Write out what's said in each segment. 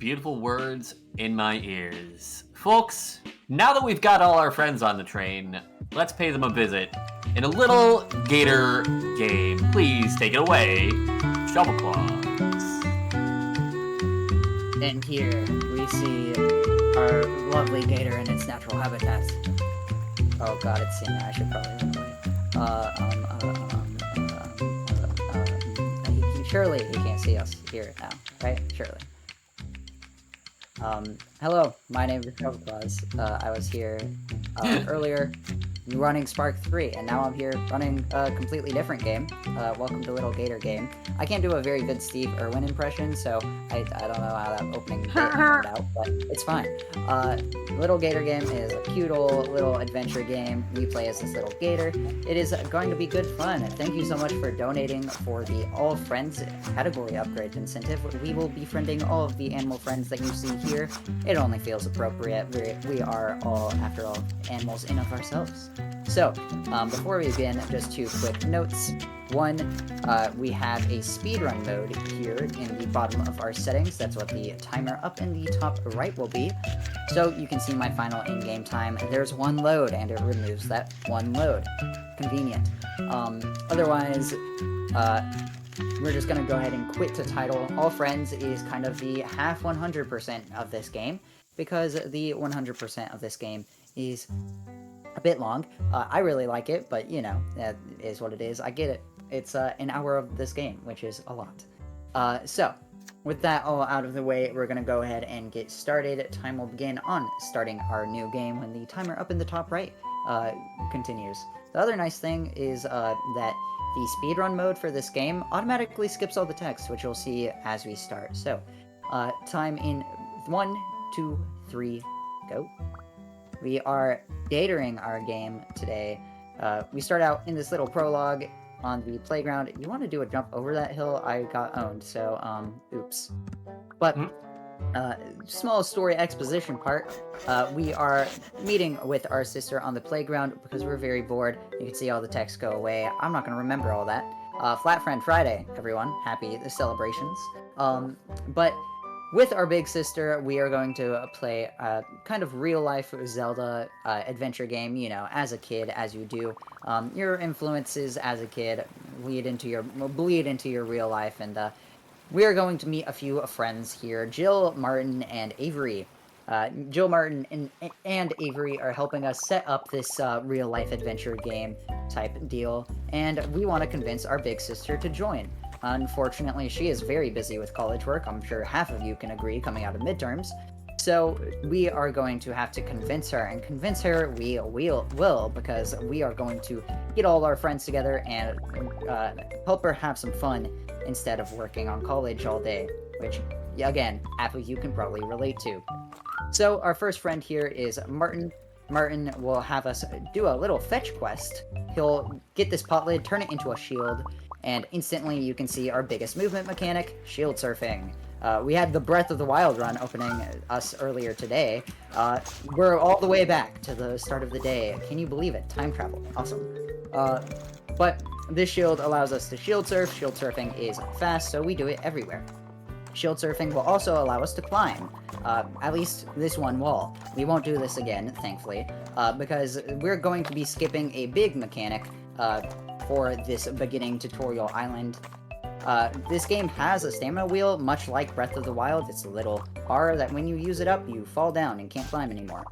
beautiful words in my ears. Folks, now that we've got all our friends on the train, let's pay them a visit in a little Gator game. Please take it away, shovelclaws. And here we see our lovely gator in its natural habitat. Oh god, it's seen that. I should probably run away. Surely he can't see us here now, right? Surely. Hello, my name is shovelclaws. I was here earlier running Spark 3, and now I'm here running a completely different game. Welcome to Little Gator Game. I can't do a very good Steve Irwin impression, so I don't know how that opening bit turned out, but it's fine. Little Gator Game is a cute old little adventure game. We play as this little gator. It is going to be good fun. Thank you so much for donating for the All Friends category upgrade incentive. We will be friending all of the animal friends that you see here. It only feels appropriate. We are all, after all, animals in of ourselves. So, before we begin, just two quick notes. One, we have a speedrun mode here in the bottom of our settings. That's what the timer up in the top right will be. So you can see my final in-game time. There's one load, and it removes that one load. Convenient. Otherwise, we're just gonna go ahead and quit to title. All Friends is kind of the half 100% of this game, because the 100% of this game is a bit long. I really like it, but you know, that is what it is. I get it. It's an hour of this game, which is a lot. So, with that all out of the way, we're going to go ahead and get started. Time will begin on starting our new game when the timer up in the top right continues. The other nice thing is that the speedrun mode for this game automatically skips all the text, which you'll see as we start. So, time in 1, 2, 3, go. We are gatoring our game today. We start out in this little prologue on the playground. You want to do a jump over that hill? I got owned, so, oops. But, small story exposition part. We are meeting with our sister on the playground because we're very bored. You can see all the text go away. I'm not going to remember all that. Flat Friend Friday, everyone. Happy celebrations. But with our big sister, we are going to play a kind of real-life Zelda adventure game, you know, as a kid, as you do. Your influences as a kid bleed into your real life, and we are going to meet a few friends here. Jill, Martin, and Avery. Jill, Martin, and Avery are helping us set up this real-life adventure game type deal, and we want to convince our big sister to join. Unfortunately, she is very busy with college work. I'm sure half of you can agree coming out of midterms. So we are going to have to convince her, and convince her we will, because we are going to get all our friends together and help her have some fun instead of working on college all day, which, again, half of you can probably relate to. So our first friend here is Martin. Martin will have us do a little fetch quest. He'll get this pot lid, turn it into a shield, and instantly you can see our biggest movement mechanic, shield surfing. We had the Breath of the Wild run opening us earlier today. We're all the way back to the start of the day. Can you believe it? Time travel. Awesome. But this shield allows us to shield surf. Shield surfing is fast, so we do it everywhere. Shield surfing will also allow us to climb, at least this one wall. We won't do this again, thankfully, because we're going to be skipping a big mechanic for this beginning tutorial island. This game has a stamina wheel, much like Breath of the Wild. It's a little bar that when you use it up, you fall down and can't climb anymore.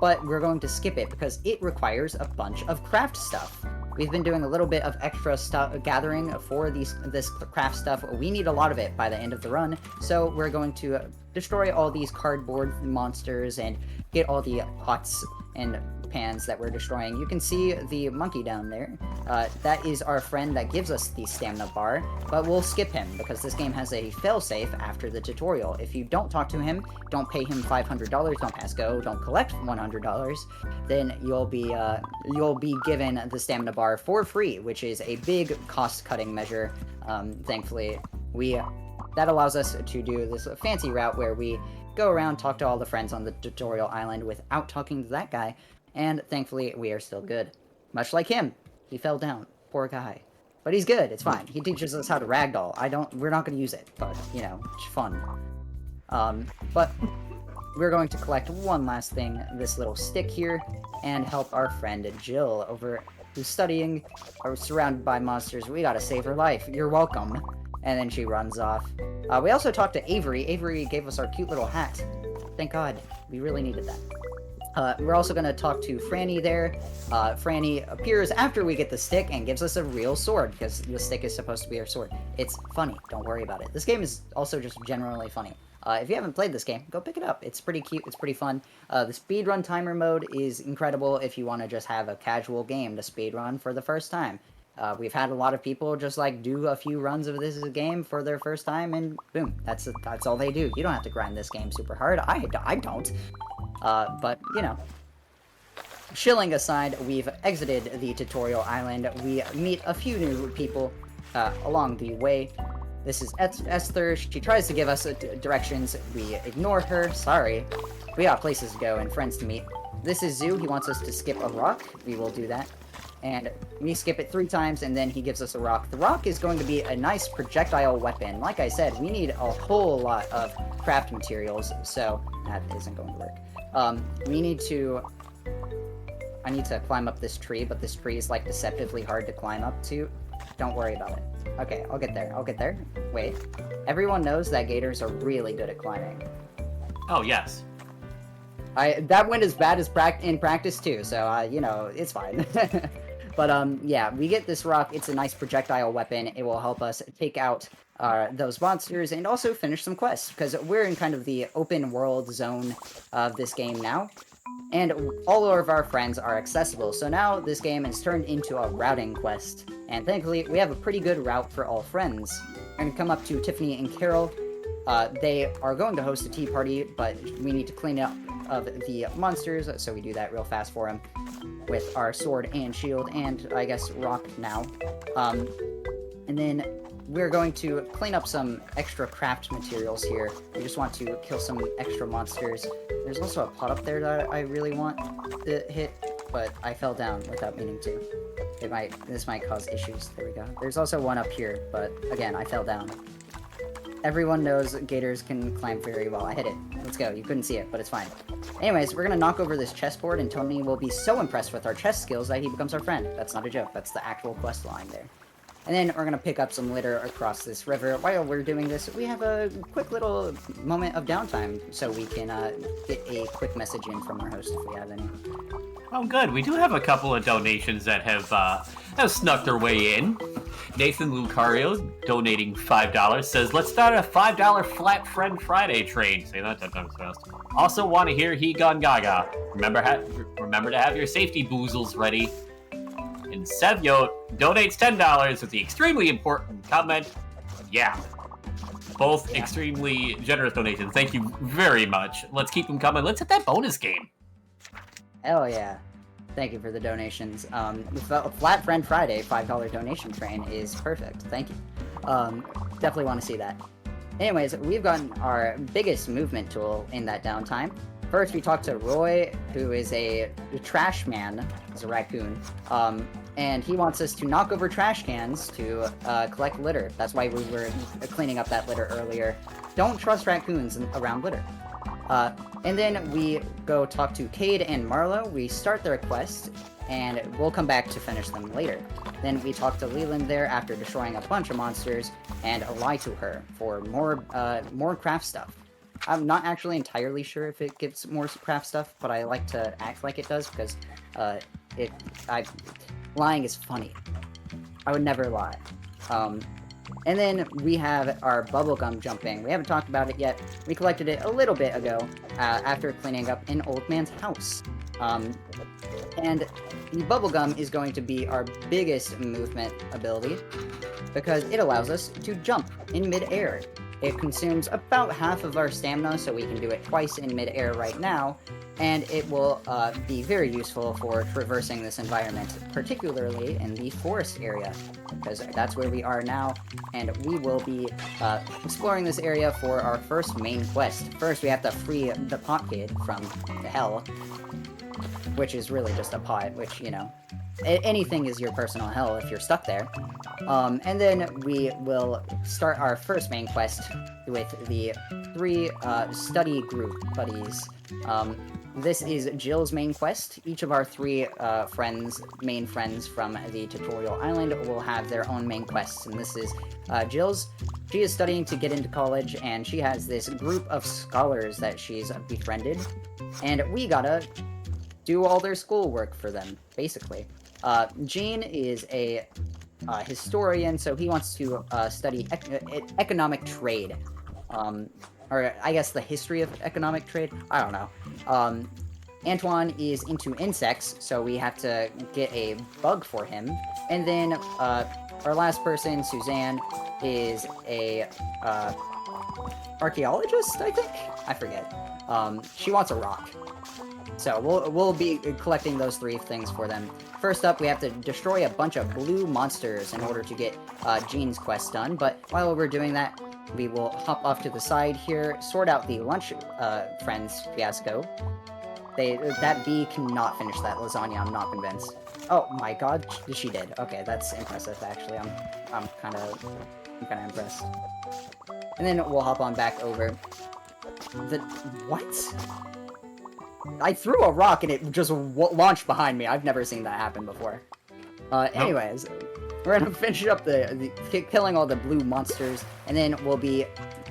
But we're going to skip it because it requires a bunch of craft stuff. We've been doing a little bit of extra stuff gathering for this craft stuff. We need a lot of it by the end of the run, so we're going to destroy all these cardboard monsters and get all the pots and pans that we're destroying. You can see the monkey down there. That is our friend that gives us the stamina bar, but we'll skip him because this game has a failsafe after the tutorial. If you don't talk to him, don't pay him $500, don't pass go, don't collect $100, then you'll be given the stamina bar for free, which is a big cost-cutting measure. Thankfully, that allows us to do this fancy route where we go around, talk to all the friends on the tutorial island without talking to that guy, and thankfully we are still good. Much like him. He fell down. Poor guy. But he's good, it's fine. He teaches us how to ragdoll. We're not gonna use it, but, you know, it's fun. But we're going to collect one last thing, this little stick here, and help our friend Jill over who's studying or surrounded by monsters. We gotta save her life. You're welcome. And then she runs off. We also talked to Avery. Avery gave us our cute little hat. Thank God. We really needed that. We're also gonna talk to Franny there. Franny appears after we get the stick and gives us a real sword, because the stick is supposed to be our sword. It's funny. Don't worry about it. This game is also just generally funny. If you haven't played this game, go pick it up. It's pretty cute. It's pretty fun. The speedrun timer mode is incredible if you want to just have a casual game to speedrun for the first time. We've had a lot of people just like do a few runs of this game for their first time, and boom, that's all they do. You don't have to grind this game super hard. I don't. But you know. Shilling aside, we've exited the tutorial island. We meet a few new people along the way. This is Esther. She tries to give us directions. We ignore her. Sorry. We got places to go and friends to meet. This is Zoo. He wants us to skip a rock. We will do that. And we skip it 3 times, and then he gives us a rock. The rock is going to be a nice projectile weapon. Like I said, we need a whole lot of craft materials, so that isn't going to work. We need to... I need to climb up this tree, but this tree is, like, deceptively hard to climb up to. Don't worry about it. Okay, I'll get there. I'll get there. Wait. Everyone knows that gators are really good at climbing. Oh, yes. That went as bad as in practice, too, so, you know, it's fine. But, yeah, we get this rock. It's a nice projectile weapon. It will help us take out those monsters and also finish some quests, because we're in kind of the open world zone of this game now. And all of our friends are accessible, so now this game has turned into a routing quest. And thankfully, we have a pretty good route for all friends. We're going to come up to Tiffany and Carol. They are going to host a tea party, but we need to clean up of the monsters, so we do that real fast for them with our sword and shield, and I guess rock now. And then we're going to clean up some extra craft materials here. We just want to kill some extra monsters. There's also a pot up there that I really want to hit, but I fell down without meaning to. This might cause issues. There we go. There's also one up here, but again, I fell down. Everyone knows gators can climb very well. I hit it. Let's go. You couldn't see it, but it's fine. Anyways, we're gonna knock over this chessboard, and Tony will be so impressed with our chess skills that he becomes our friend. That's not a joke. That's the actual quest line there. And then we're gonna pick up some litter across this river. While we're doing this, we have a quick little moment of downtime, so we can get a quick message in from our host if we have any. Oh, good. We do have a couple of donations that have snuck their way in. Nathan Lucario, donating $5, says, "Let's start a $5 Flat Friend Friday trade." Say that 10 times fast. Also want to hear He Gone Gaga. Remember to have your safety boozles ready. And Sevyo donates $10 with the extremely important comment, "Yeah." Both extremely generous donations. Thank you very much. Let's keep them coming. Let's hit that bonus game. Hell yeah. Thank you for the donations. The Flat Friend Friday $5 donation train is perfect. Thank you. Definitely want to see that. Anyways, we've gotten our biggest movement tool in that downtime. First, we talked to Roy, who is a trash man. He's a raccoon. And he wants us to knock over trash cans to collect litter. That's why we were cleaning up that litter earlier. Don't trust raccoons around litter. And then we go talk to Cade and Marlo. We start their quest, and we'll come back to finish them later. Then we talk to Leland there after destroying a bunch of monsters, and lie to her for more craft stuff. I'm not actually entirely sure if it gives more craft stuff, but I like to act like it does, because lying is funny. I would never lie. And then we have our bubblegum jumping. We haven't talked about it yet. We collected it a little bit ago after cleaning up an old man's house. And the bubblegum is going to be our biggest movement ability because it allows us to jump in mid-air. It consumes about half of our stamina, so we can do it twice in mid-air right now, and it will be very useful for traversing this environment, particularly in the forest area, because that's where we are now, and we will be exploring this area for our first main quest. First, we have to free the pot kid from the hell, which is really just a pot, which, you know, anything is your personal hell if you're stuck there. And then we will start our first main quest with the 3 study group buddies. This is Jill's main quest. Each of our 3 main friends from the tutorial island will have their own main quests, and this is Jill's. She is studying to get into college, and she has this group of scholars that she's befriended, and we gotta do all their schoolwork for them, basically. Gene is a historian, so he wants to study economic trade. Or I guess the history of economic trade? I don't know. Antoine is into insects, so we have to get a bug for him. And then our last person, Suzanne, is a archaeologist, I think? I forget. She wants a rock. So we'll be collecting those 3 things for them. First up, we have to destroy a bunch of blue monsters in order to get Gene's quest done, but while we're doing that, we will hop off to the side here, sort out the lunch friends fiasco. That bee cannot finish that lasagna, I'm not convinced. Oh my god, she did. Okay, that's impressive, actually. I'm kinda impressed. And then we'll hop on back over. What? I threw a rock and it just launched behind me. I've never seen that happen before. Anyways, we're gonna finish up killing all the blue monsters, and then we'll be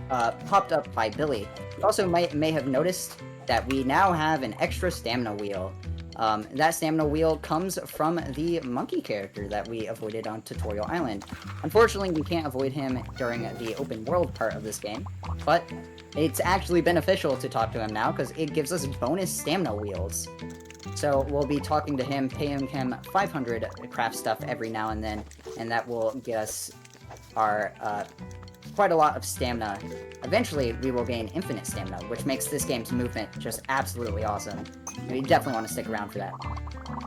popped up by Billy. You also may have noticed that we now have an extra stamina wheel. That stamina wheel comes from the monkey character that we avoided on Tutorial Island. Unfortunately, we can't avoid him during the open world part of this game, but it's actually beneficial to talk to him now because it gives us bonus stamina wheels. So we'll be talking to him, paying him 500 craft stuff every now and then, and that will get us our quite a lot of stamina. Eventually, we will gain infinite stamina, which makes this game's movement just absolutely awesome. You definitely want to stick around for that.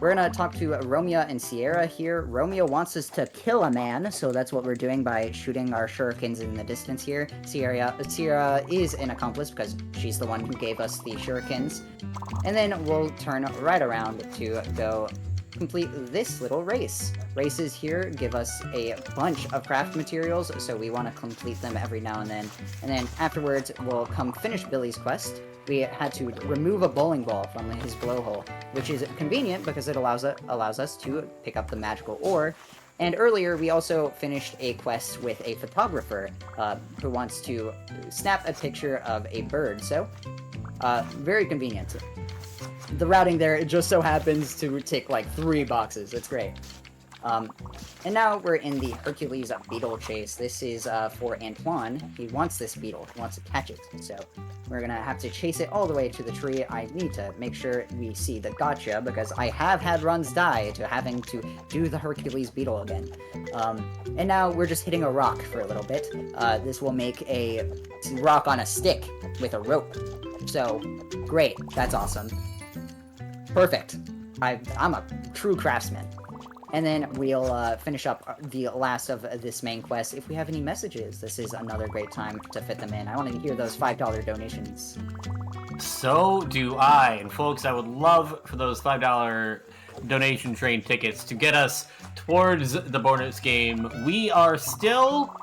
We're gonna talk to Romeo and Sierra here. Romeo wants us to kill a man, so that's what we're doing by shooting our shurikens in the distance here. Sierra is an accomplice because she's the one who gave us the shurikens. And then we'll turn right around to go complete this little race. Races here give us a bunch of craft materials, so we want to complete them every now and then. And then afterwards, we'll come finish Billy's quest. We had to remove a bowling ball from his blowhole, which is convenient because it allows us to pick up the magical ore. And earlier, we also finished a quest with a photographer who wants to snap a picture of a bird, so very convenient. The routing there, it just so happens to tick like 3 boxes. It's great. And now we're in the Hercules beetle chase. This is for Antoine. He wants this beetle. He wants to catch it. So we're gonna have to chase it all the way to the tree. I need to make sure we see the gotcha because I have had runs die to having to do the Hercules beetle again. And now we're just hitting a rock for a little bit. This will make a rock on a stick with a rope. So great. That's awesome. Perfect. I'm a true craftsman. And then we'll finish up the last of this main quest. If we have any messages, this is another great time to fit them in. I want to hear those $5 donations. So do I. And folks, I would love for those $5 donation train tickets to get us towards the bonus game. We are still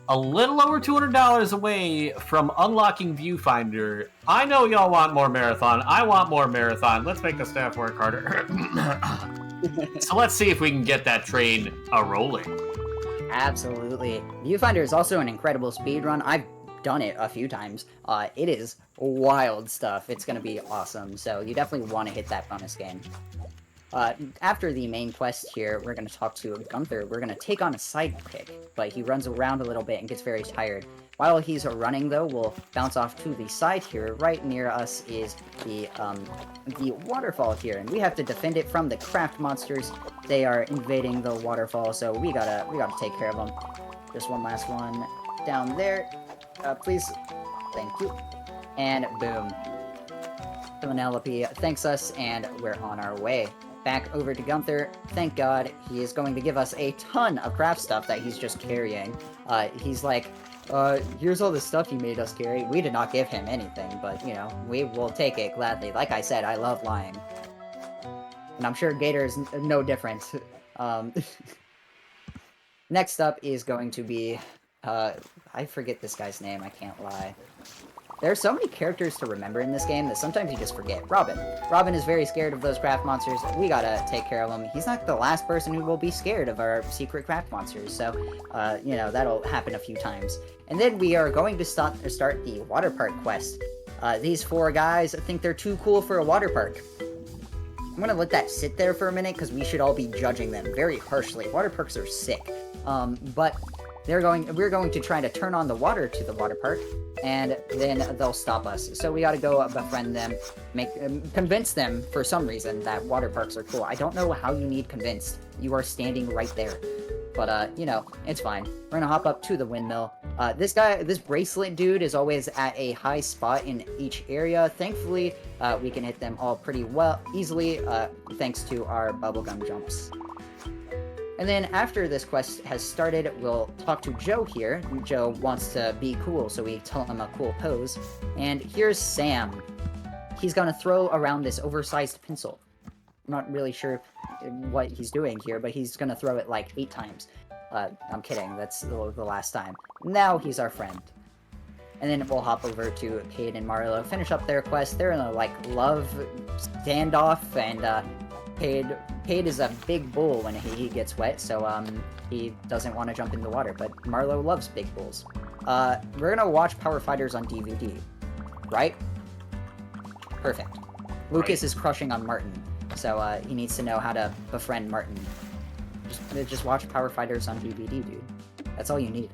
a little over $200 away from unlocking Viewfinder. I know y'all want more Marathon. I want more Marathon. Let's make the staff work harder. So let's see if we can get that train a-rolling. Absolutely. Viewfinder is also an incredible speedrun. I've done it a few times. It is wild stuff. It's going to be awesome. So you definitely want to hit that bonus game. After the main quest here, we're going to talk to Gunther. We're going to take on a sidekick, but he runs around a little bit and gets very tired. While he's running, though, we'll bounce off to the side here. Right near us is the waterfall here, and we have to defend it from the craft monsters. They are invading the waterfall, so we gotta take care of them. Just one last one down there. Please. Thank you. And boom. Penelope thanks us, and we're on our way. Back over to Gunther. Thank God, he is going to give us a ton of craft stuff that he's just carrying. He's like, here's all the stuff you made us carry. We did not give him anything, but, you know, we will take it gladly. Like I said, I love lying. And I'm sure Gator is no different. Next up is going to be, I forget this guy's name, I can't lie. There are so many characters to remember in this game that sometimes you just forget. Robin. Robin is very scared of those craft monsters. We gotta take care of him. He's not the last person who will be scared of our secret craft monsters, so, you know, that'll happen a few times. And then we are going to start the water park quest. These 4 guys think they're too cool for a water park. I'm gonna let that sit there for a minute, because we should all be judging them very harshly. Water parks are sick. But we're going to try to turn on the water to the water park, and then they'll stop us. So we gotta go befriend them, convince them for some reason that water parks are cool. I don't know how you need convinced. You are standing right there. But, you know, it's fine. We're gonna hop up to the windmill. This bracelet dude is always at a high spot in each area. Thankfully, we can hit them all pretty easily, thanks to our bubblegum jumps. And then after this quest has started, we'll talk to Joe here. Joe wants to be cool, so we tell him a cool pose. And here's Sam. He's gonna throw around this oversized pencil. I'm not really sure what he's doing here, but he's gonna throw it like 8 times. I'm kidding, that's the last time. Now he's our friend. And then we'll hop over to Cade and Marlo, finish up their quest. They're in a, like, love standoff, and, Cade is a big bull when he gets wet, so, he doesn't want to jump in the water, but Marlo loves big bulls. We're gonna watch Power Fighters on DVD, right? Perfect. Lucas is crushing on Martin, so, he needs to know how to befriend Martin. Just watch Power Fighters on DVD, dude. That's all you need.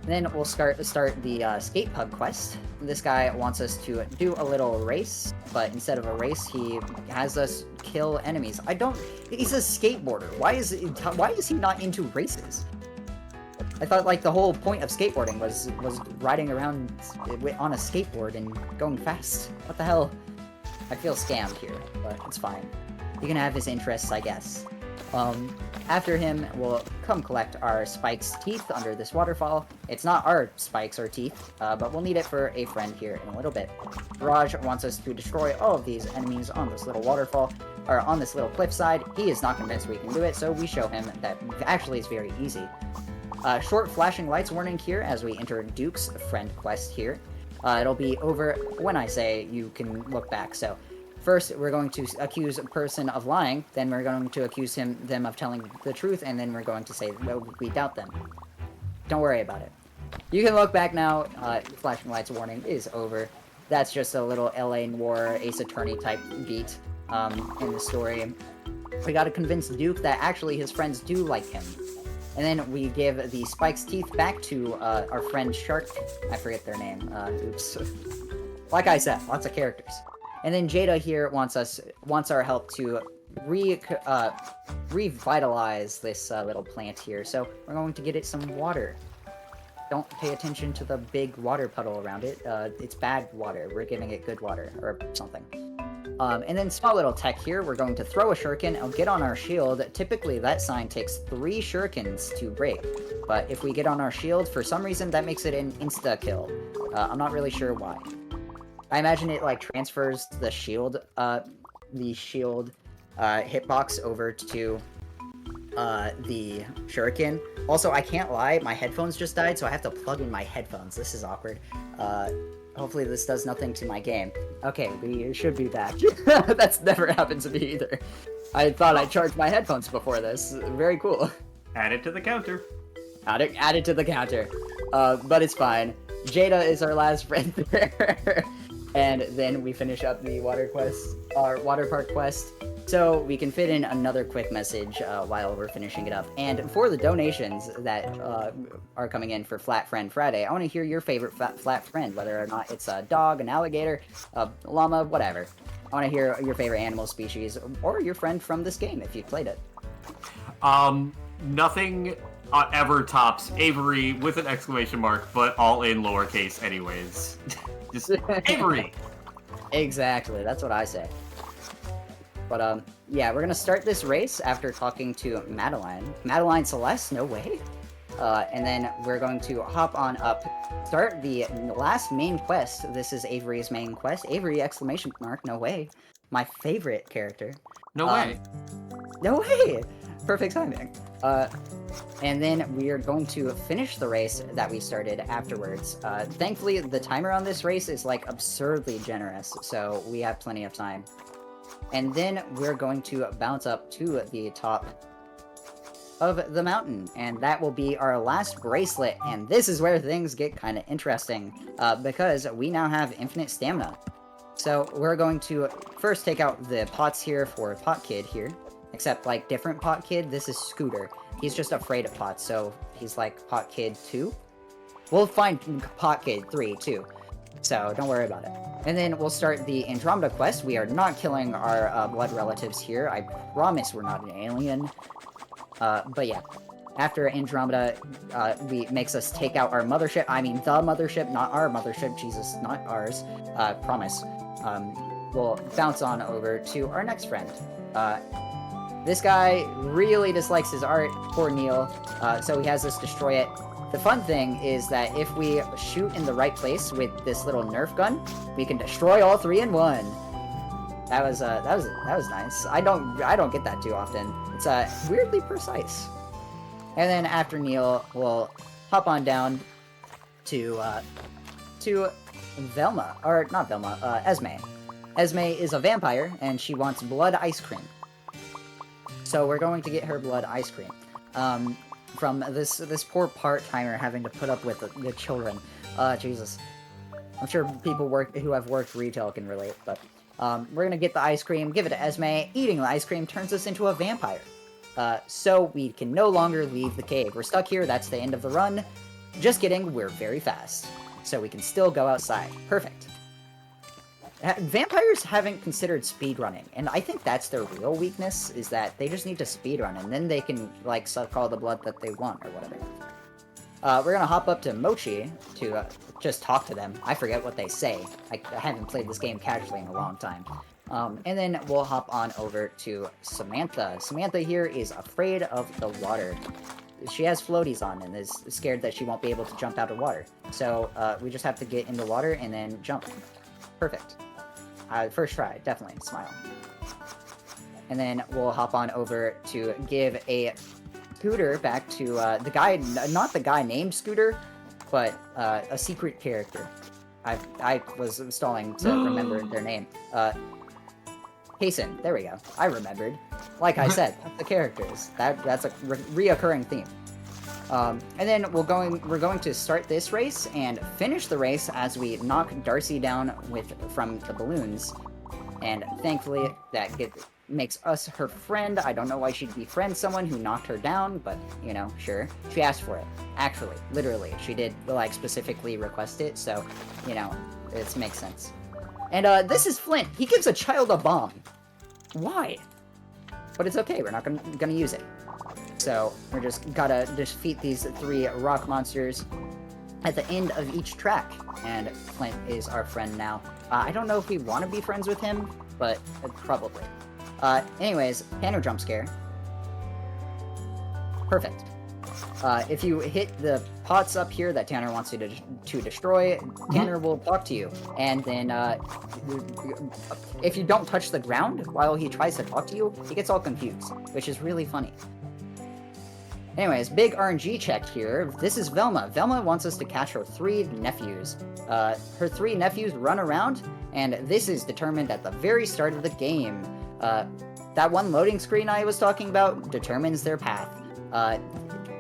And then we'll start the skate pug quest. This guy wants us to do a little race, but instead of a race, he has us kill enemies. He's a skateboarder. Why is he not into races? I thought, like, the whole point of skateboarding was riding around on a skateboard and going fast. What the hell? I feel scammed here, but it's fine. You can have his interests, I guess. After him, we'll come collect our Spike's teeth under this waterfall. It's not our spikes or teeth, but we'll need it for a friend here in a little bit. Raj wants us to destroy all of these enemies on this little waterfall, or on this little cliffside. He is not convinced we can do it, so we show him that actually it's very easy. Short flashing lights warning here as we enter Duke's friend quest here. It'll be over when I say you can look back, so... First, we're going to accuse a person of lying, then we're going to accuse them of telling the truth, and then we're going to say, no, we doubt them. Don't worry about it. You can look back now. Flashing lights warning is over. That's just a little LA Noir Ace Attorney type beat in the story. We gotta convince Duke that actually his friends do like him. And then we give the Spike's teeth back to our friend Shark. I forget their name. Oops. Like I said, lots of characters. And then Jada here wants our help to revitalize this little plant here. So we're going to get it some water. Don't pay attention to the big water puddle around it. It's bad water. We're giving it good water or something. And then small little tech here. We're going to throw a shuriken. I'll get on our shield. Typically that sign takes 3 shurikens to break. But if we get on our shield, for some reason that makes it an insta-kill. I'm not really sure why. I imagine it, like, transfers the shield hitbox over to, the shuriken. Also, I can't lie, my headphones just died, so I have to plug in my headphones. This is awkward. Hopefully this does nothing to my game. Okay, we should be back. That's never happened to me either. I thought I charged my headphones before this. Very cool. Add it to the counter. Add it to the counter. But it's fine. Jada is our last friend there. And then we finish up the water park quest. So we can fit in another quick message while we're finishing it up. And for the donations that are coming in for Flat Friend Friday, I want to hear your favorite flat friend, whether or not it's a dog, an alligator, a llama, whatever. I want to hear your favorite animal species, or your friend from this game if you played it. Nothing ever tops Avery with an exclamation mark, but all in lowercase anyways. Just Avery! Exactly, that's what I say. But, yeah, we're gonna start this race after talking to Madeline. Madeline Celeste? No way. And then we're going to hop on up, start the last main quest. This is Avery's main quest. Avery, exclamation mark, no way. My favorite character. No way. No way! Perfect timing. And then we are going to finish the race that we started afterwards. Thankfully, the timer on this race is like absurdly generous, so we have plenty of time. And then we're going to bounce up to the top of the mountain, and that will be our last bracelet. And this is where things get kind of interesting, because we now have infinite stamina. So we're going to first take out the pots here for Pot Kid here, except like different Pot Kid. This is Scooter. He's just afraid of pots, so he's like Pot Kid 2. We'll find Pot Kid 3 too, so don't worry about it. And then we'll start the Andromeda quest. We are not killing our blood relatives here. I promise we're not an alien. But yeah, after Andromeda makes us take out our mothership. I mean the mothership, not our mothership. Jesus, not ours. Promise. We'll bounce on over to our next friend. This guy really dislikes his art. Poor Neil. So he has us destroy it. The fun thing is that if we shoot in the right place with this little Nerf gun, we can destroy all three in one. That was nice. I don't get that too often. It's weirdly precise. And then after Neil, we'll hop on down to Velma, or not Velma, Esme. Esme is a vampire, and she wants blood ice cream. So we're going to get her blood ice cream. From this poor part-timer having to put up with the children. Jesus. I'm sure people who have worked retail can relate, but we're gonna get the ice cream, give it to Esme. Eating the ice cream turns us into a vampire. So we can no longer leave the cave. We're stuck here, that's the end of the run. Just kidding, we're very fast. So we can still go outside. Perfect. Vampires haven't considered speedrunning, and I think that's their real weakness, is that they just need to speedrun, and then they can, like, suck all the blood that they want, or whatever. We're gonna hop up to Mochi to just talk to them. I forget what they say. I haven't played this game casually in a long time. And then we'll hop on over to Samantha. Samantha here is afraid of the water. She has floaties on and is scared that she won't be able to jump out of water. So we just have to get in the water and then jump. Perfect. First try, definitely. Smile. And then we'll hop on over to give a Scooter back to the guy, not the guy named Scooter, but a secret character. I was stalling to remember their name. Hasten, there we go. I remembered. Like I said, the characters. That's a reoccurring theme. And then we're going to start this race and finish the race as we knock Darcy down from the balloons. And thankfully, that makes us her friend. I don't know why she'd befriend someone who knocked her down, but, you know, sure. She asked for it. Actually, literally. She did, like, specifically request it, so, you know, it makes sense. And, this is Flint. He gives a child a bomb. Why? But it's okay, we're not gonna use it. So, we're just gotta defeat these 3 rock monsters at the end of each track. And Flint is our friend now. I don't know if we want to be friends with him, but probably. Anyways, Tanner jump scare. Perfect. If you hit the pots up here that Tanner wants you to destroy, Tanner will talk to you. And then, if you don't touch the ground while he tries to talk to you, he gets all confused, which is really funny. Anyways, big RNG check here. This is Velma. Velma wants us to catch her 3 nephews. Her 3 nephews run around, and this is determined at the very start of the game. That one loading screen I was talking about determines their path.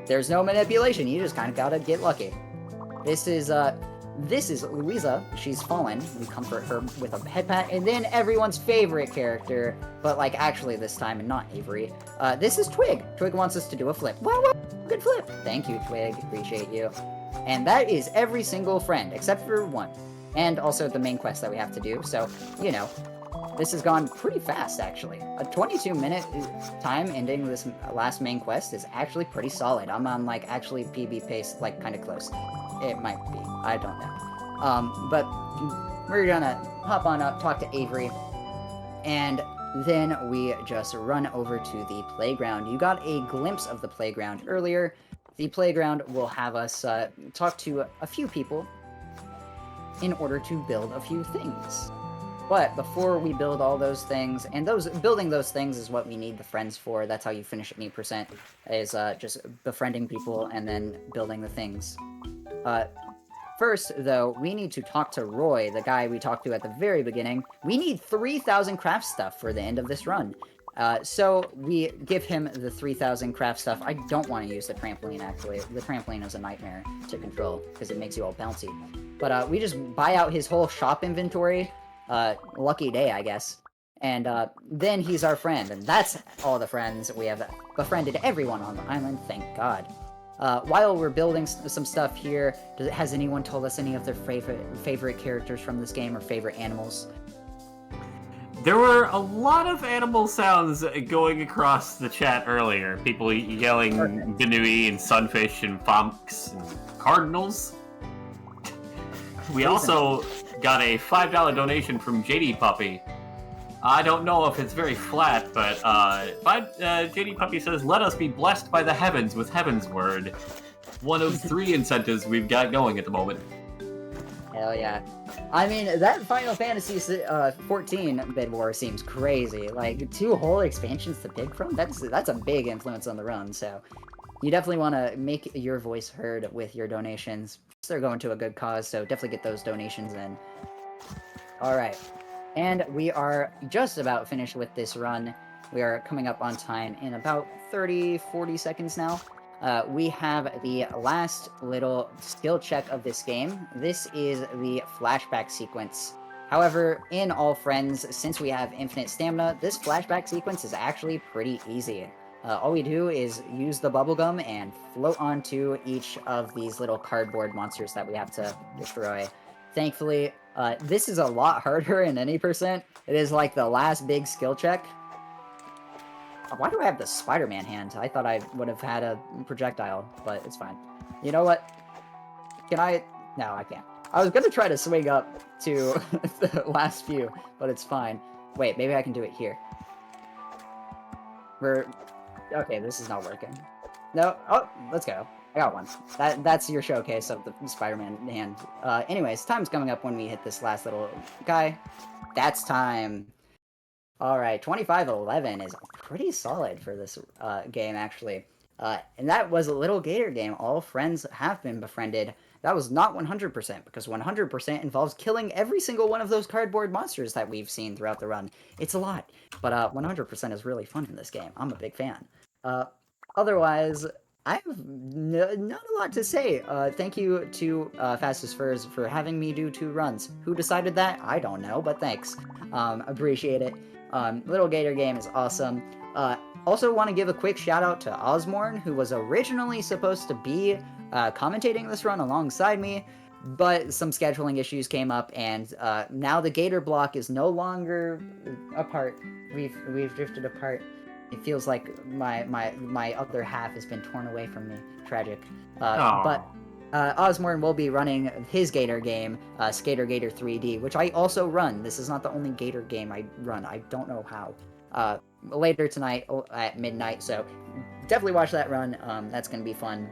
There's no manipulation, you just kind of gotta get lucky. This is Louisa. She's fallen. We comfort her with a head pat, and then everyone's favorite character, but like actually this time and not Avery. This is Twig. Twig wants us to do a flip. Wow, good flip. Thank you, Twig. Appreciate you. And that is every single friend, except for 1. And also the main quest that we have to do, so, you know. This has gone pretty fast, actually. A 22-minute time ending this last main quest is actually pretty solid. I'm on, like, actually PB pace, like, kind of close. It might be. I don't know. But we're gonna hop on up, talk to Avery, and then we just run over to the playground. You got a glimpse of the playground earlier. The playground will have us talk to a few people in order to build a few things. But before we build all those things, and building those things is what we need the friends for. That's how you finish at 8%, is just befriending people and then building the things. First, though, we need to talk to Roy, the guy we talked to at the very beginning. We need 3,000 craft stuff for the end of this run. So we give him the 3,000 craft stuff. I don't want to use the trampoline, actually. The trampoline is a nightmare to control because it makes you all bouncy. But we just buy out his whole shop inventory. Lucky day, I guess. And then he's our friend, and that's all the friends. We have befriended everyone on the island, thank God. While we're building some stuff here, has anyone told us any of their favorite characters from this game or favorite animals? There were a lot of animal sounds going across the chat earlier. People yelling Ganui and Sunfish and Fonks and Cardinals. We also got a $5 donation from JD Puppy. I don't know if it's very flat, but JD Puppy says, "Let us be blessed by the heavens with Heaven's word." One of 3 incentives we've got going at the moment. Hell yeah. I mean, that Final Fantasy 14 Bid War seems crazy. Like, 2 whole expansions to pick from? That's a big influence on the run, so you definitely want to make your voice heard with your donations. They're going to a good cause, so definitely get those donations in. Alright. And we are just about finished with this run. We are coming up on time in about 30-40 seconds now. We have the last little skill check of this game. This is the flashback sequence. However, in All Friends, since we have infinite stamina, this flashback sequence is actually pretty easy. All we do is use the bubblegum and float onto each of these little cardboard monsters that we have to destroy. Thankfully, this is a lot harder in any percent. It is like the last big skill check. Why do I have the Spider-Man hand? I thought I would have had a projectile, but it's fine. You know what? Can I? No, I can't. I was gonna try to swing up to the last few, but it's fine. Wait, maybe I can do it here. Okay, this is not working. No, oh, let's go. I got one. That's your showcase of the Spider-Man hand. Anyways, time's coming up when we hit this last little guy. That's time. Alright, 25-11 is pretty solid for this game, actually. And that was a little Gator game. All friends have been befriended. That was not 100%, because 100% involves killing every single one of those cardboard monsters that we've seen throughout the run. It's a lot, but 100% is really fun in this game. I'm a big fan. Otherwise, I have not a lot to say. Thank you to Fastest Furs for having me do 2 runs. Who decided that? I don't know, but thanks. Appreciate it. Little Gator game is awesome. Also want to give a quick shout out to Osmorn, who was originally supposed to be commentating this run alongside me, but some scheduling issues came up, and now the Gator block is no longer apart. We've drifted apart. It feels like my other half has been torn away from me. Tragic. But Osmorn will be running his Gator game, Skater Gator 3D, which I also run. This is not the only Gator game I run. I don't know how. Later tonight at midnight, so definitely watch that run. That's going to be fun.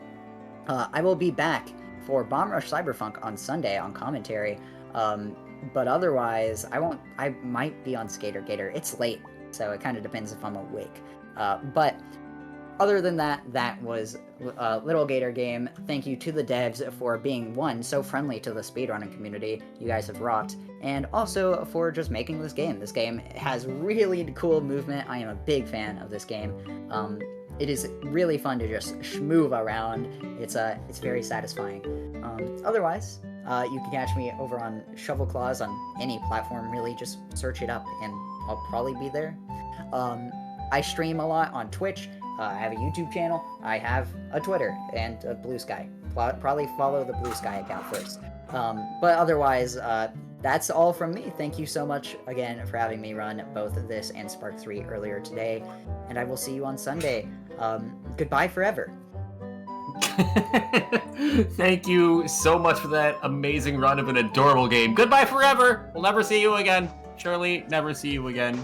I will be back for Bomb Rush Cyberpunk on Sunday on commentary, but otherwise, I might be on Skater Gator. It's late, so it kind of depends if I'm awake. But other than that, that was Little Gator game. Thank you to the devs for being, one, so friendly to the speedrunning community. You guys have rocked. And also for just making this game. This game has really cool movement. I am a big fan of this game. It is really fun to just move around. It's very satisfying. Otherwise, you can catch me over on shovelclaws on any platform, really. Just search it up and I'll probably be there. I stream a lot on Twitch. I have a YouTube channel. I have a Twitter and a Blue Sky. Probably follow the Blue Sky account first. But otherwise, that's all from me. Thank you so much again for having me run both this and Spark 3 earlier today. And I will see you on Sunday. Goodbye forever. Thank you so much for that amazing run of an adorable game. Goodbye forever. We'll never see you again. Surely never see you again.